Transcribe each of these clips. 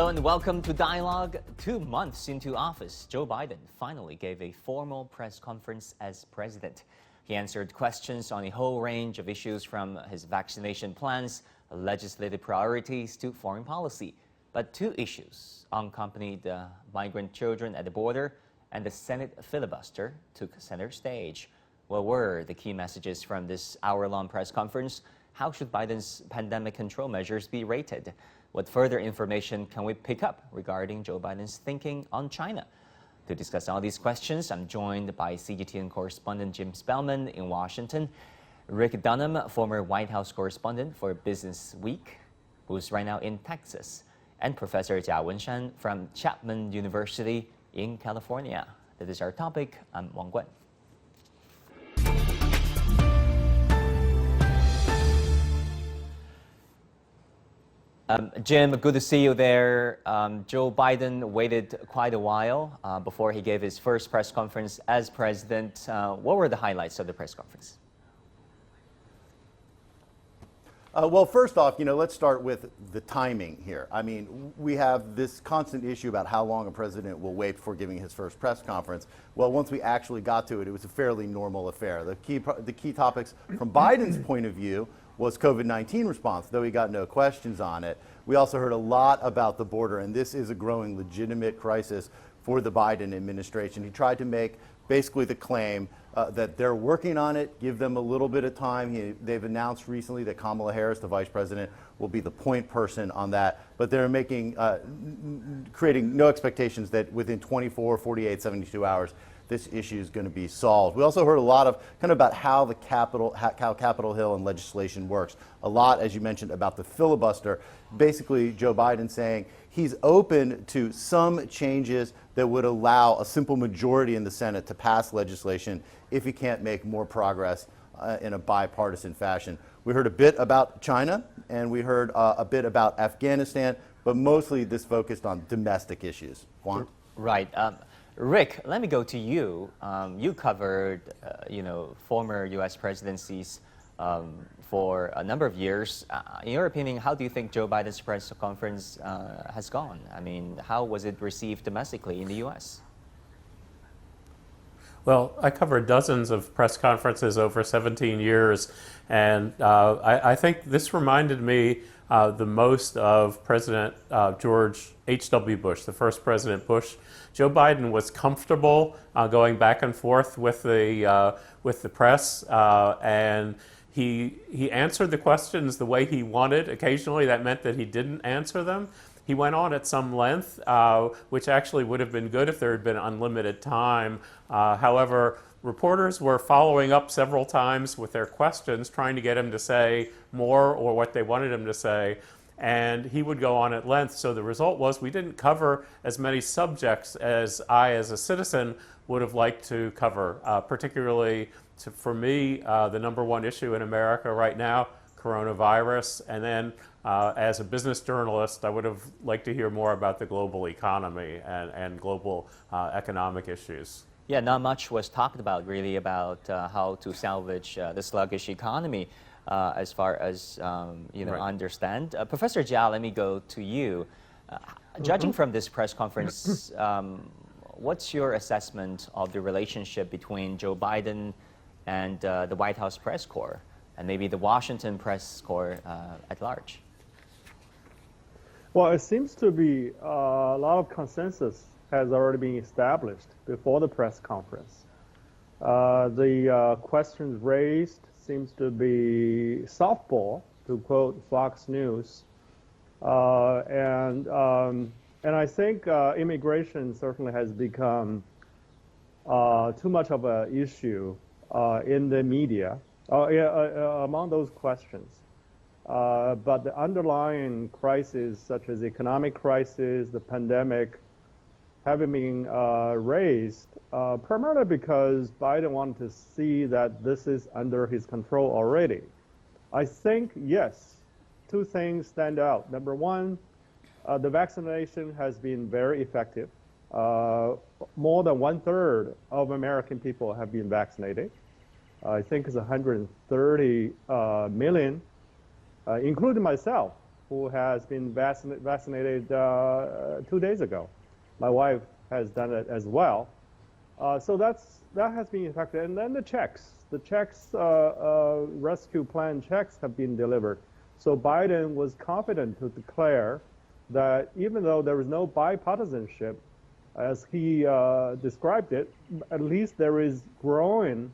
Hello and welcome to Dialogue. 2 months into office, Joe Biden finally gave a formal press conference as president. He answered questions on a whole range of issues from his vaccination plans, legislative priorities to foreign policy. But 2 issues, unaccompanied migrant children at the border and the Senate filibuster, took center stage. What were the key messages from this hour-long press conference? How should Biden's pandemic control measures be rated? What further information can we pick up regarding Joe Biden's thinking on China? To discuss all these questions, I'm joined by CGTN correspondent Jim Spellman in Washington, Rick Dunham, former White House correspondent for Business Week, who's right now in Texas, and Professor Jia Wenshan from Chapman University in California. That is our topic. I'm Wang Guan. Jim, good to see you there. Joe Biden waited quite a while before he gave his first press conference as president. What were the highlights of the press conference? Well, first off, let's start with the timing here. I mean, we have this constant issue about how long a president will wait before giving his first press conference. Well, once we actually got to it, it was a fairly normal affair. The key topics from Biden's point of view was COVID-19 response, though he got no questions on it. We also heard a lot about the border, and this is a growing legitimate crisis for the Biden administration. He tried to make basically the claim that they're working on it, give them a little bit of time. They've announced recently that Kamala Harris, the vice president, will be the point person on that, but they're creating no expectations that within 24, 48, 72 hours, this issue is going to be solved. We also heard a lot of about how Capitol Hill and legislation works. A lot, as you mentioned, about the filibuster. Basically, Joe Biden saying he's open to some changes that would allow a simple majority in the Senate to pass legislation if he can't make more progress in a bipartisan fashion. We heard a bit about China, and we heard a bit about Afghanistan, but mostly this focused on domestic issues. Juan? Right. Rick, let me go to you. You covered, former U.S. presidencies for a number of years. In your opinion, how do you think Joe Biden's press conference has gone? I mean, how was it received domestically in the U.S.? Well, I covered dozens of press conferences over 17 years, and I think this reminded me the most of President George H.W. Bush, the first President Bush. Joe Biden was comfortable going back and forth with the press, and he answered the questions the way he wanted. Occasionally, that meant that he didn't answer them. He went on at some length, which actually would have been good if there had been unlimited time. However, reporters were following up several times with their questions, trying to get him to say more or what they wanted him to say, and he would go on at length. So the result was we didn't cover as many subjects as I, as a citizen, would have liked to cover, particularly for me, the number one issue in America right now, coronavirus, and then as a business journalist, I would have liked to hear more about the global economy and global economic issues. Yeah, not much was talked about really about how to salvage the sluggish economy as far as right. I understand. Professor Jia, let me go to you. Judging from this press conference, what's your assessment of the relationship between Joe Biden and the White House press corps and maybe the Washington press corps at large? Well, it seems to be a lot of consensus has already been established before the press conference. The questions raised seems to be softball, to quote Fox News, and I think immigration certainly has become too much of an issue in the media among those questions. But the underlying crises, such as the economic crisis, the pandemic, having been raised primarily because Biden wanted to see that this is under his control already. I think, yes, 2 things stand out. Number one, the vaccination has been very effective. More than 1/3 of American people have been vaccinated. I think it's 130 million, including myself. who has been vaccinated 2 days ago. My wife has done it as well. So that has been effective. And then the checks rescue plan checks have been delivered. So Biden was confident to declare that even though there is no bipartisanship, as he described it, at least there is growing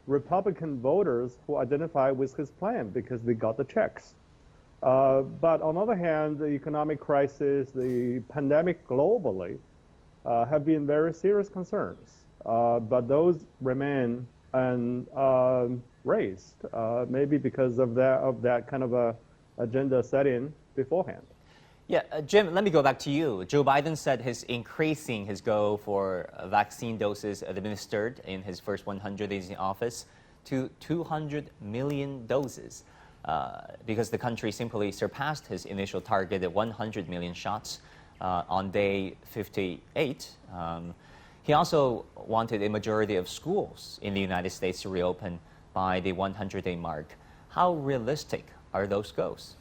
Republican voters who identify with his plan because they got the checks. But on the other hand, the economic crisis, the pandemic globally, have been very serious concerns. But those remain unraised, maybe because of that kind of a agenda setting beforehand. Yeah, Jim, let me go back to you. Joe Biden said he's increasing his goal for vaccine doses administered in his first 100 days in office to 200 million doses because the country simply surpassed his initial target of 100 million shots on day 58. He also wanted a majority of schools in the United States to reopen by the 100-day mark. How realistic are those goals?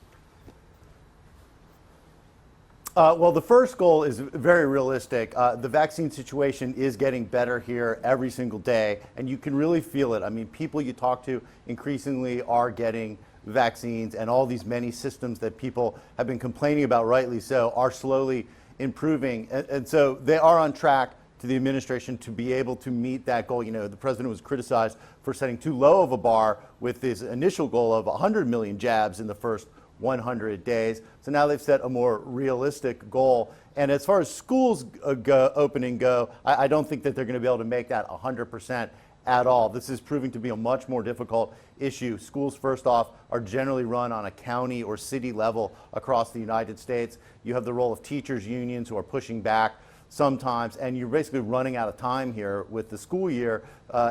Well, the first goal is very realistic. The vaccine situation is getting better here every single day, and you can really feel it. I mean, people you talk to increasingly are getting vaccines, and all these many systems that people have been complaining about, rightly so, are slowly improving. And so they are on track to the administration to be able to meet that goal. You know, the president was criticized for setting too low of a bar with his initial goal of 100 million jabs in the first 100 days. So now they've set a more realistic goal. And as far as schools opening go, I don't think that they're going to be able to make that 100% at all. This is proving to be a much more difficult issue. Schools, first off, are generally run on a county or city level across the United States. You have the role of teachers' unions who are pushing back sometimes, and you're basically running out of time here with the school year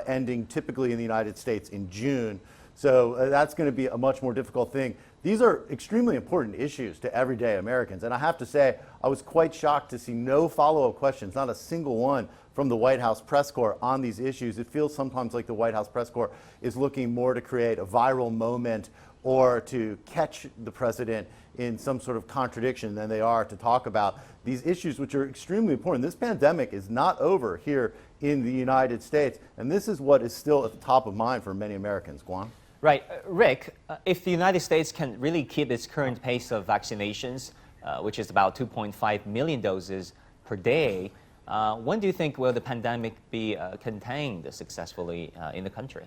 ending typically in the United States in June. So that's going to be a much more difficult thing. These are extremely important issues to everyday Americans. And I have to say, I was quite shocked to see no follow-up questions, not a single one from the White House press corps on these issues. It feels sometimes like the White House press corps is looking more to create a viral moment or to catch the president in some sort of contradiction than they are to talk about these issues, which are extremely important. This pandemic is not over here in the United States, and this is what is still at the top of mind for many Americans. Guan? Right. Rick, if the United States can really keep its current pace of vaccinations, which is about 2.5 million doses per day, when do you think will the pandemic be contained successfully in the country?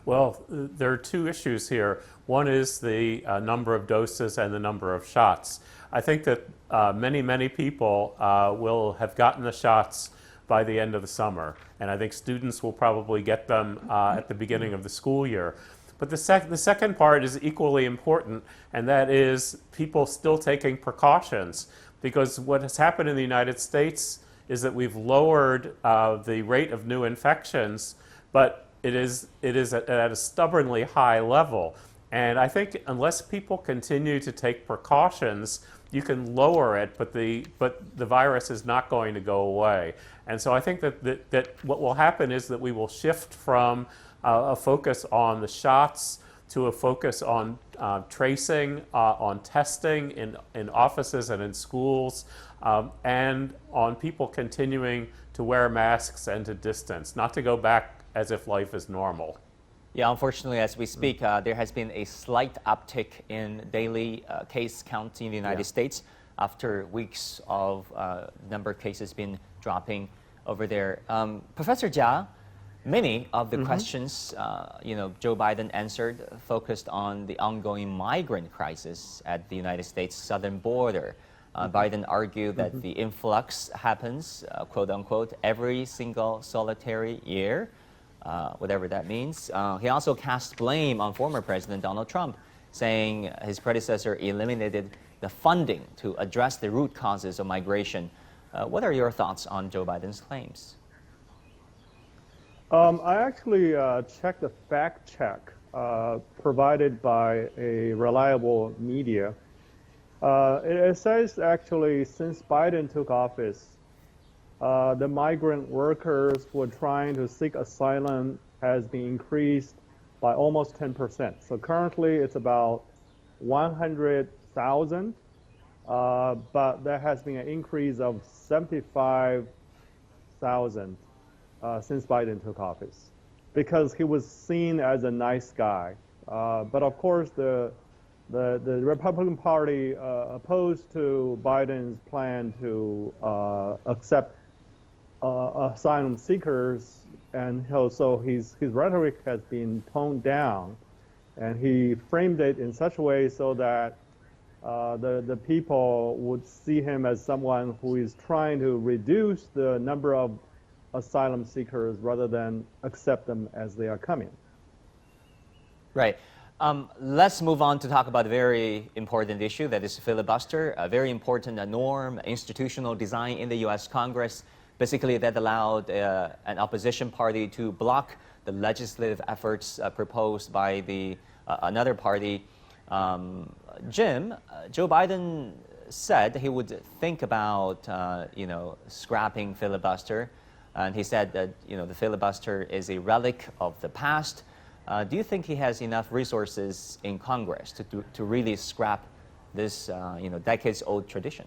Well, there are two issues here. One is the number of doses and the number of shots. I think that many people will have gotten the shots by the end of the summer, and I think students will probably get them at the beginning of the school year. But the second part is equally important, and that is people still taking precautions, because what has happened in the United States is that we've lowered the rate of new infections, but it is at a stubbornly high level. And I think unless people continue to take precautions, you can lower it, but the virus is not going to go away. And so I think that what will happen is that we will shift from a focus on the shots to a focus on tracing, on testing in offices and in schools, and on people continuing to wear masks and to distance, not to go back as if life is normal. Yeah, unfortunately, as we speak, there has been a slight uptick in daily case count in the United States after weeks of number of cases been dropping over there. Professor Jia, many of the questions Joe Biden answered focused on the ongoing migrant crisis at the United States southern border. Biden argued that the influx happens, quote unquote, every single solitary year. Whatever that means. He also cast blame on former President Donald Trump, saying his predecessor eliminated the funding to address the root causes of migration. What are your thoughts on Joe Biden's claims? I actually checked the fact check provided by a reliable media. It says actually since Biden took office, the migrant workers who are trying to seek asylum has been increased by almost 10%. So currently it's about 100,000, but there has been an increase of 75,000 since Biden took office, because he was seen as a nice guy. But of course, the Republican Party opposed to Biden's plan to accept asylum seekers, and so his rhetoric has been toned down, and he framed it in such a way so that the people would see him as someone who is trying to reduce the number of asylum seekers rather than accept them as they are coming. Right. Let's move on to talk about a very important issue, that is filibuster, a very important norm, institutional design in the U.S. Congress, basically that allowed an opposition party to block the legislative efforts proposed by another party. Jim, Joe Biden said he would think about, scrapping filibuster, and he said that, the filibuster is a relic of the past. Do you think he has enough resources in Congress to really scrap this, decades-old tradition?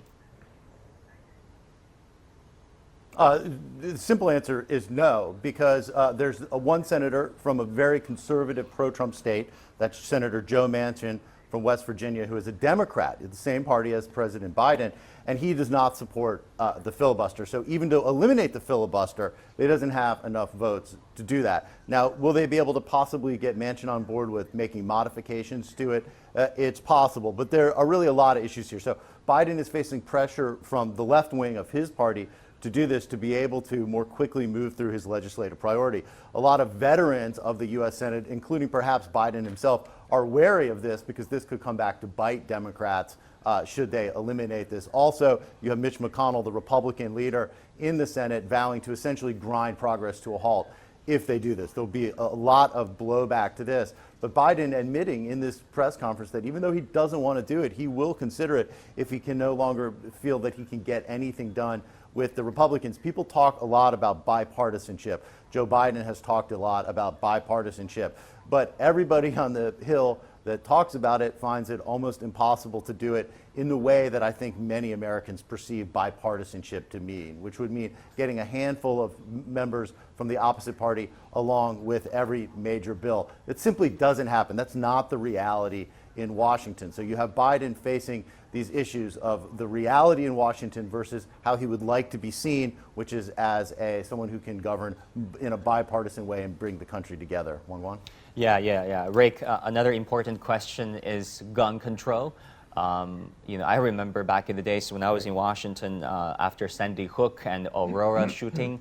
The simple answer is no, because there's one senator from a very conservative pro-Trump state, that's Senator Joe Manchin from West Virginia, who is a Democrat in the same party as President Biden, and he does not support the filibuster. So even to eliminate the filibuster, he doesn't have enough votes to do that. Now, will they be able to possibly get Manchin on board with making modifications to it? It's possible, but there are really a lot of issues here. So Biden is facing pressure from the left wing of his party to do this, to be able to more quickly move through his legislative priority. A lot of veterans of the U.S. Senate, including perhaps Biden himself, are wary of this because this could come back to bite Democrats should they eliminate this. Also, you have Mitch McConnell, the Republican leader in the Senate, vowing to essentially grind progress to a halt if they do this. There'll be a lot of blowback to this. But Biden admitting in this press conference that even though he doesn't want to do it, he will consider it if he can no longer feel that he can get anything done with the Republicans. People talk a lot about bipartisanship. Joe Biden has talked a lot about bipartisanship. But everybody on the Hill that talks about it finds it almost impossible to do it in the way that I think many Americans perceive bipartisanship to mean, which would mean getting a handful of members from the opposite party along with every major bill. It simply doesn't happen. That's not the reality in Washington. So you have Biden facing these issues of the reality in Washington versus how he would like to be seen, which is as someone who can govern in a bipartisan way and bring the country together. One. Yeah. Rick, another important question is gun control. I remember back in the days when I was in Washington after Sandy Hook and Aurora shooting,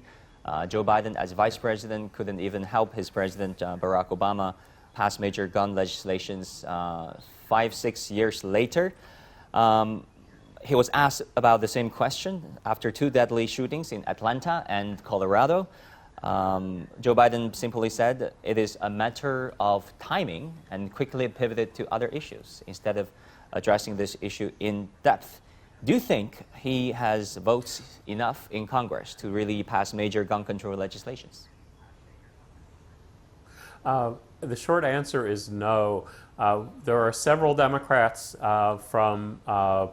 Joe Biden as vice president couldn't even help his president, Barack Obama, pass major gun legislations 5-6 years later. He was asked about the same question after 2 deadly shootings in Atlanta and Colorado. Joe Biden simply said it is a matter of timing and quickly pivoted to other issues instead of addressing this issue in depth. Do you think he has votes enough in Congress to really pass major gun control legislations? The short answer is no. There are several Democrats from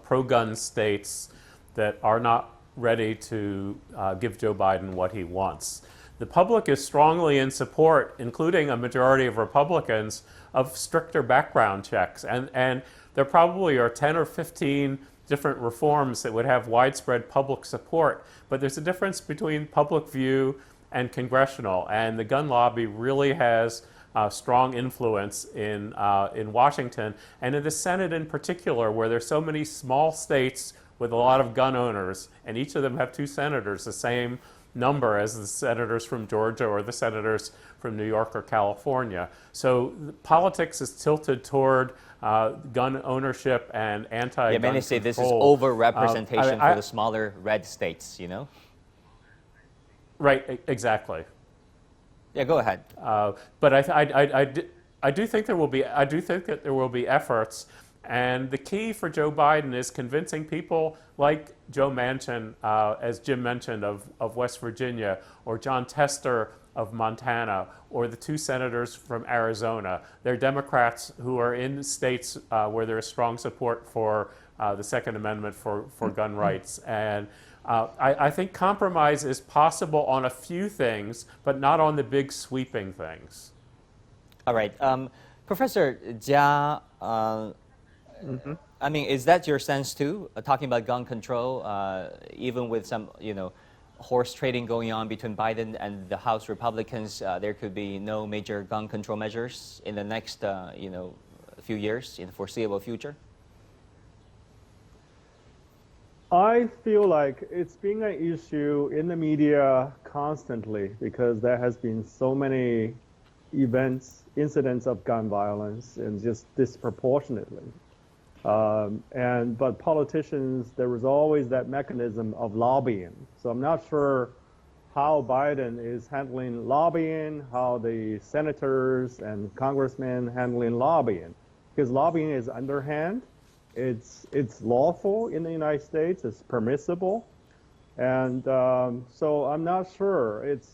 pro-gun states that are not ready to give Joe Biden what he wants. The public is strongly in support, including a majority of Republicans, of stricter background checks. And there probably are 10 or 15 different reforms that would have widespread public support. But there's a difference between public view and congressional. And the gun lobby really has strong influence in Washington and in the Senate in particular, where there's so many small states with a lot of gun owners, and each of them have 2 senators, the same number as the senators from Georgia or the senators from New York or California. So politics is tilted toward gun ownership and anti-gun control. Many say this is over-representation for the smaller red states, Right, exactly. Yeah, go ahead. But I do think there will be. I do think that there will be efforts, and the key for Joe Biden is convincing people like Joe Manchin, as Jim mentioned, of West Virginia, or John Tester of Montana, or the 2 senators from Arizona. They're Democrats who are in states where there is strong support for the Second Amendment for gun rights. And I think compromise is possible on a few things, but not on the big sweeping things. All right. Professor Jia, I mean, is that your sense too? Talking about gun control, even with some, horse trading going on between Biden and the House Republicans, there could be no major gun control measures in the next, few years, in the foreseeable future? I feel like it's being an issue in the media constantly because there has been so many incidents of gun violence, and just disproportionately. But politicians, there was always that mechanism of lobbying. So I'm not sure how Biden is handling lobbying, how the senators and congressmen handling lobbying, because lobbying is underhand. It's lawful in the United States. It's permissible. And so I'm not sure. It's,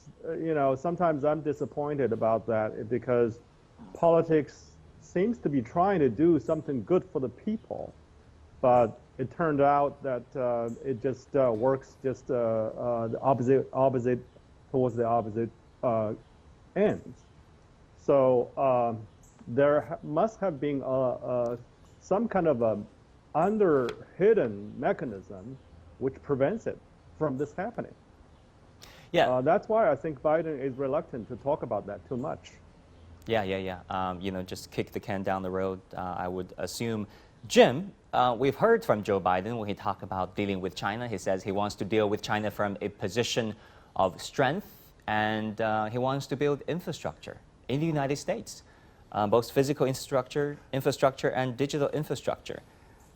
sometimes I'm disappointed about that because politics seems to be trying to do something good for the people. But it turned out that it just works just the opposite towards the opposite ends. So there must have been some kind of a hidden mechanism which prevents it from this happening. Yeah. That's why I think Biden is reluctant to talk about that too much. Yeah. Just kick the can down the road, I would assume. Jim, we've heard from Joe Biden when he talked about dealing with China. He says he wants to deal with China from a position of strength, and he wants to build infrastructure in the United States, both physical infrastructure and digital infrastructure.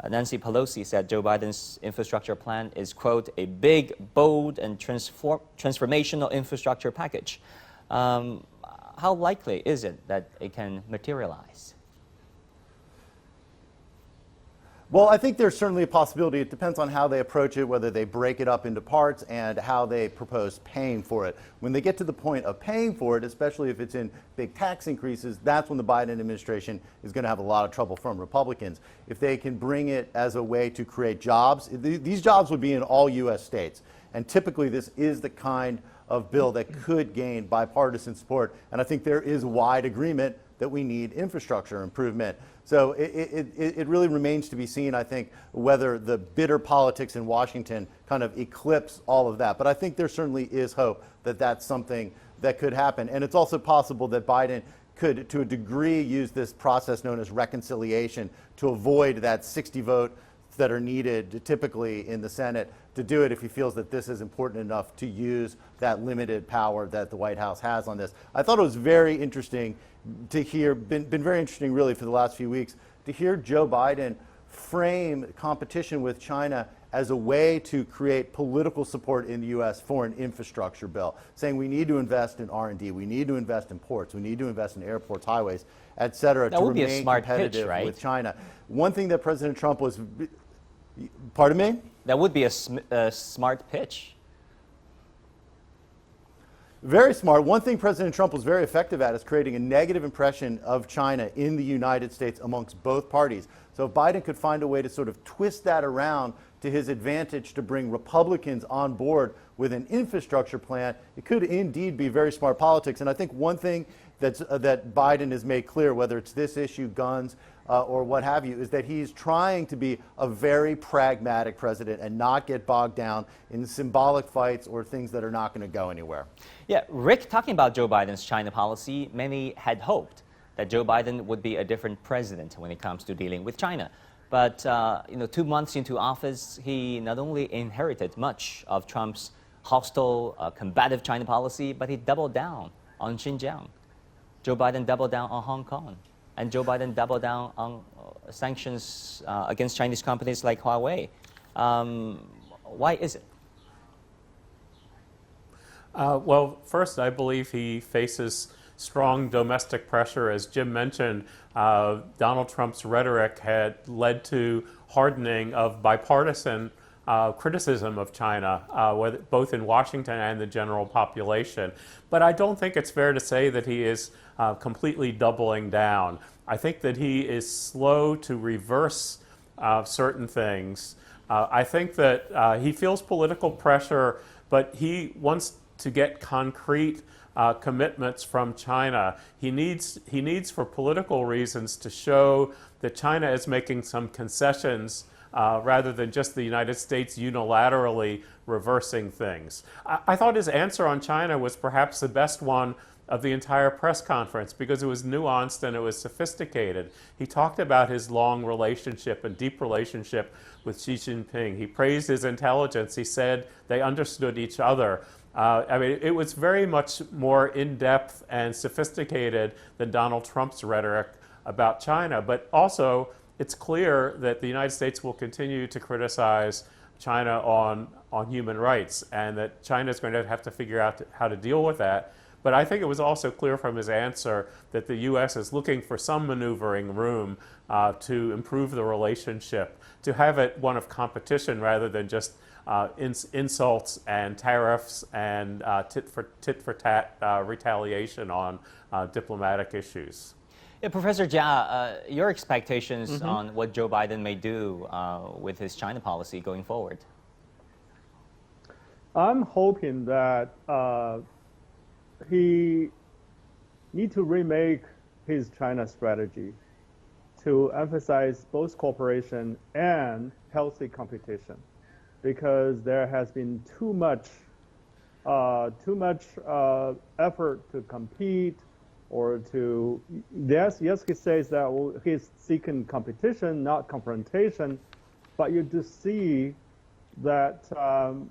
Nancy Pelosi said Joe Biden's infrastructure plan is, quote, a big, bold, and transformational infrastructure package. How likely is it that it can materialize? Well, I think there's certainly a possibility. It depends on how they approach it, whether they break it up into parts and how they propose paying for it. When they get to the point of paying for it, especially if it's in big tax increases, that's when the Biden administration is going to have a lot of trouble from Republicans. If they can bring it as a way to create jobs, these jobs would be in all U.S. states. And typically this is the kind of bill that could gain bipartisan support. And I think there is wide agreement that we need infrastructure improvement. So it really remains to be seen, I think, whether the bitter politics in Washington kind of eclipse all of that. But I think there certainly is hope that that's something that could happen. And it's also possible that Biden could, to a degree, use this process known as reconciliation to avoid that 60 vote that are needed typically in the Senate to do it if he feels that this is important enough to use that limited power that the White House has on this. I thought it was very interesting to hear, been very interesting really for the last few weeks, to hear Joe Biden frame competition with China as a way to create political support in the U.S. for an infrastructure bill, saying we need to invest in R&D, we need to invest in ports, we need to invest in airports, highways, et cetera, to remain competitive with China. One thing that President Trump was, pardon me? That would be a smart pitch. Very smart. One thing President Trump was very effective at is creating a negative impression of China in the United States amongst both parties. So if Biden could find a way to sort of twist that around to his advantage to bring Republicans on board with an infrastructure plan, it could indeed be very smart politics. And I think one thing that Biden has made clear, whether it's this issue, guns, or what have you, is that he's trying to be a very pragmatic president and not get bogged down in symbolic fights or things that are not going to go anywhere. Yeah, Rick, talking about Joe Biden's China policy, many had hoped that Joe Biden would be a different president when it comes to dealing with China. But 2 months into office, he not only inherited much of Trump's hostile, combative China policy, but he doubled down on Xinjiang. Joe Biden doubled down on Hong Kong. And Joe Biden doubled down on sanctions against Chinese companies like Huawei. Why is it? Well, first, I believe he faces strong domestic pressure. As Jim mentioned, Donald Trump's rhetoric had led to hardening of bipartisan criticism of China, both in Washington and the general population. But I don't think it's fair to say that he is completely doubling down. I think that he is slow to reverse certain things. I think that he feels political pressure, but he wants to get concrete commitments from China. He needs for political reasons to show that China is making some concessions rather than just the United States unilaterally reversing things. I thought his answer on China was perhaps the best one of the entire press conference because it was nuanced and it was sophisticated. He talked about his long relationship and deep relationship with Xi Jinping. He praised his intelligence. He said they understood each other. I mean, it was very much more in-depth and sophisticated than Donald Trump's rhetoric about China. But also, it's clear that the United States will continue to criticize China on human rights and that China is going to have to figure out how to deal with that. But I think it was also clear from his answer that the U.S. is looking for some maneuvering room to improve the relationship, to have it one of competition rather than just insults and tariffs and tit for tat retaliation on diplomatic issues. Yeah, Professor Jia, your expectations on what Joe Biden may do with his China policy going forward? I'm hoping that he need to remake his China strategy to emphasize both cooperation and healthy competition, because there has been too much effort to compete or to yes he says that he's seeking competition, not confrontation, but you do see that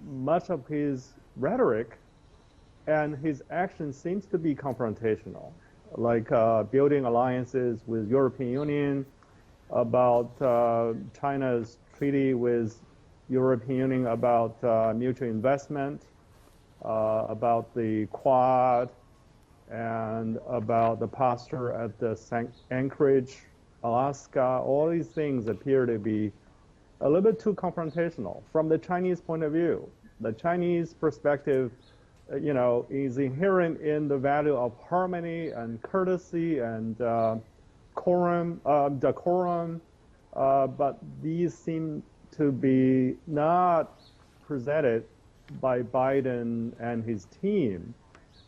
much of his rhetoric and his action seems to be confrontational, like building alliances with European Union, about China's treaty with European Union about mutual investment, about the Quad, and about the posture at the Anchorage, Alaska. All these things appear to be a little bit too confrontational from the Chinese point of view. The Chinese perspective, is inherent in the value of harmony and courtesy and decorum, but these seem to be not presented by Biden and his team.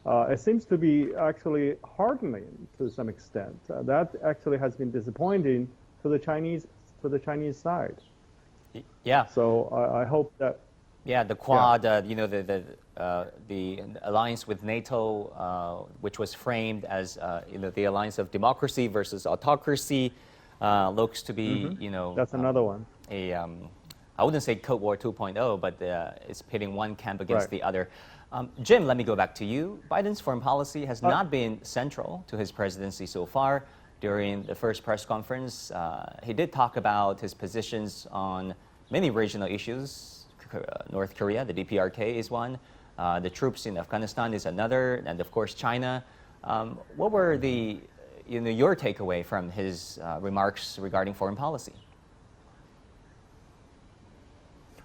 It seems to be actually hardening to some extent. That actually has been disappointing to the Chinese side. Yeah. So I hope that. Yeah, the Quad, the alliance with NATO, which was framed as the alliance of democracy versus autocracy, looks to be That's another one. I wouldn't say Cold War 2.0, but it's pitting one camp against the other. Jim, let me go back to you. Biden's foreign policy has not been central to his presidency so far. During the first press conference, he did talk about his positions on many regional issues. North Korea, the DPRK is one. The troops in Afghanistan is another, and of course China. What were your takeaway from his remarks regarding foreign policy?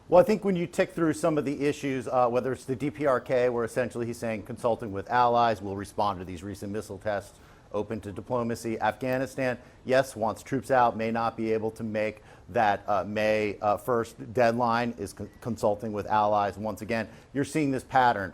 Well, I think when you tick through some of the issues, whether it's the DPRK, where essentially he's saying consulting with allies will respond to these recent missile tests, open to diplomacy. Afghanistan, yes, wants troops out, may not be able to make that May 1st deadline, is consulting with allies. Once again, you're seeing this pattern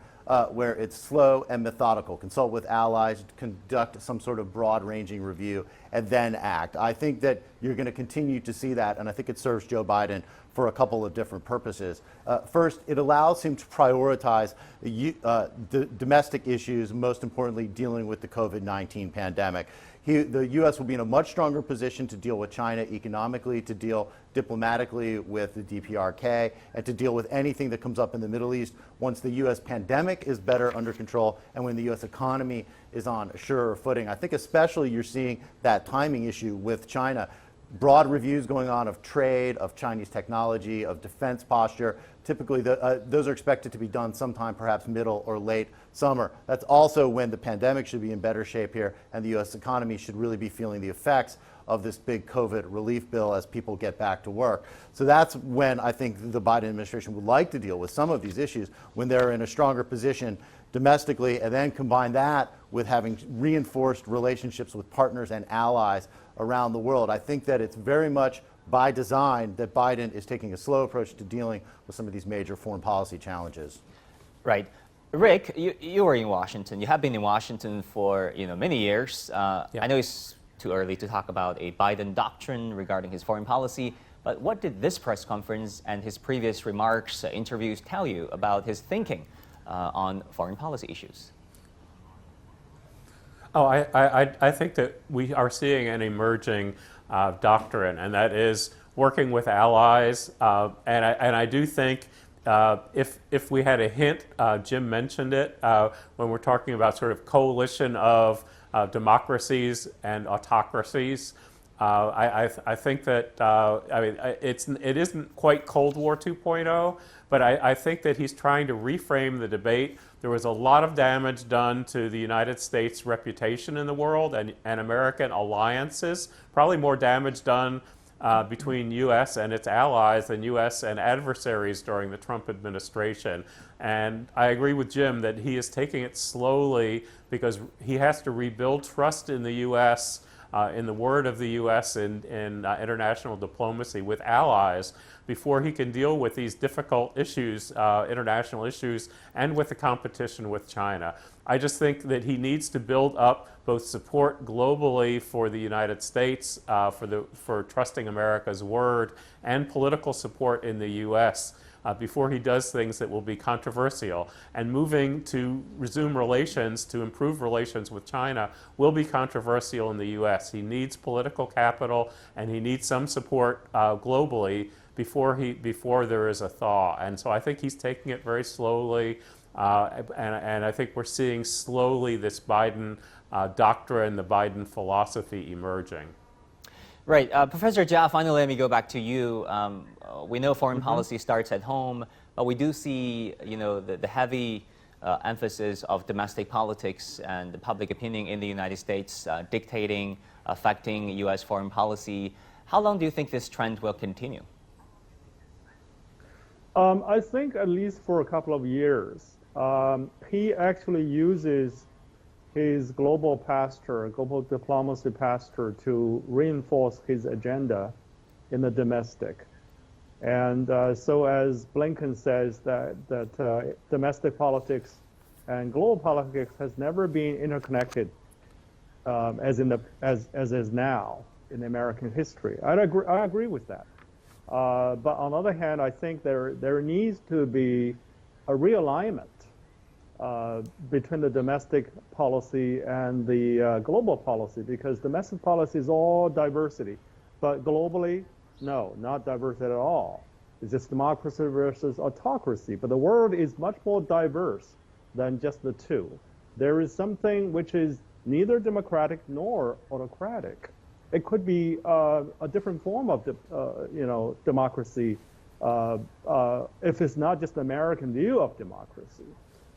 where it's slow and methodical. Consult with allies, conduct some sort of broad-ranging review, and then act. I think that you're going to continue to see that, and I think it serves Joe Biden for a couple of different purposes. First, it allows him to prioritize the domestic issues, most importantly, dealing with the COVID-19 pandemic. The U.S. will be in a much stronger position to deal with China economically, to deal diplomatically with the DPRK, and to deal with anything that comes up in the Middle East once the U.S. pandemic is better under control and when the U.S. economy is on a surer footing. I think especially you're seeing that timing issue with China. Broad reviews going on of trade, of Chinese technology, of defense posture. Typically, those are expected to be done sometime perhaps middle or late summer. That's also when the pandemic should be in better shape here and the U.S. economy should really be feeling the effects of this big COVID relief bill as people get back to work. So that's when I think the Biden administration would like to deal with some of these issues, when they're in a stronger position domestically, and then combine that with having reinforced relationships with partners and allies around the world. I think that it's very much by design that Biden is taking a slow approach to dealing with some of these major foreign policy challenges. Right. Rick, you were in Washington. You have been in Washington for many years. I know it's too early to talk about a Biden doctrine regarding his foreign policy, but what did this press conference and his previous remarks, interviews tell you about his thinking on foreign policy issues? Oh, I think that we are seeing an emerging doctrine, and that is working with allies. And I do think if we had a hint, Jim mentioned it, when we're talking about sort of coalition of democracies and autocracies. I think that it isn't quite Cold War 2.0, but I think that he's trying to reframe the debate. There was a lot of damage done to the United States' reputation in the world and American alliances, probably more damage done between U.S. and its allies than U.S. and adversaries during the Trump administration. And I agree with Jim that he is taking it slowly because he has to rebuild trust in the U.S., in the word of the U.S. in international diplomacy with allies before he can deal with these difficult issues, international issues, and with the competition with China. I just think that he needs to build up both support globally for the United States, for trusting America's word, and political support in the U.S. Before he does things that will be controversial. And moving to resume relations, to improve relations with China, will be controversial in the U.S. He needs political capital, and he needs some support globally before there is a thaw. And so I think he's taking it very slowly, and I think we're seeing slowly this Biden doctrine, the Biden philosophy emerging. Right. Professor Jia, finally, let me go back to you. We know foreign policy starts at home, but we do see, the heavy emphasis of domestic politics and the public opinion in the United States dictating, affecting U.S. foreign policy. How long do you think this trend will continue? I think at least for a couple of years. He actually uses his global diplomacy pastor to reinforce his agenda in the domestic. And so as Blinken says that domestic politics and global politics has never been interconnected as is now in American history. I agree with that. But on the other hand, I think there needs to be a realignment between the domestic policy and the global policy, because domestic policy is all diversity, but globally, no, not diversity at all. It's just democracy versus autocracy, but the world is much more diverse than just the two. There is something which is neither democratic nor autocratic. It could be a different form of democracy if it's not just the American view of democracy.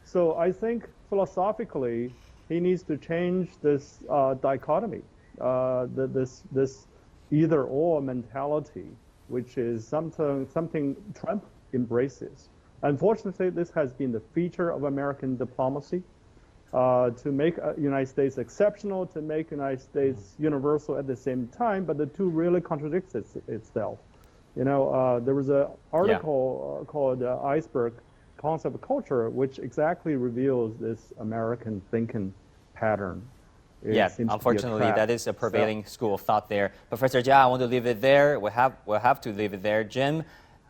So I think philosophically, he needs to change this dichotomy, this either-or mentality, which is something Trump embraces. Unfortunately, this has been the feature of American diplomacy, to make United States exceptional, to make United States universal at the same time, but the two really contradicts itself. There was an article called Iceberg Concept of Culture, which exactly reveals this American thinking pattern. Unfortunately, that is a prevailing school of thought there. Professor Jia, I want to leave it there. We'll have to leave it there. Jim,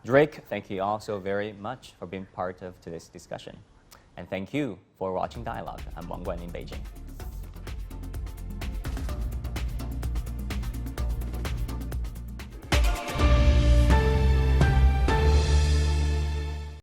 Drake, thank you all so very much for being part of today's discussion. And thank you for watching Dialogue. I'm Wang Guan in Beijing.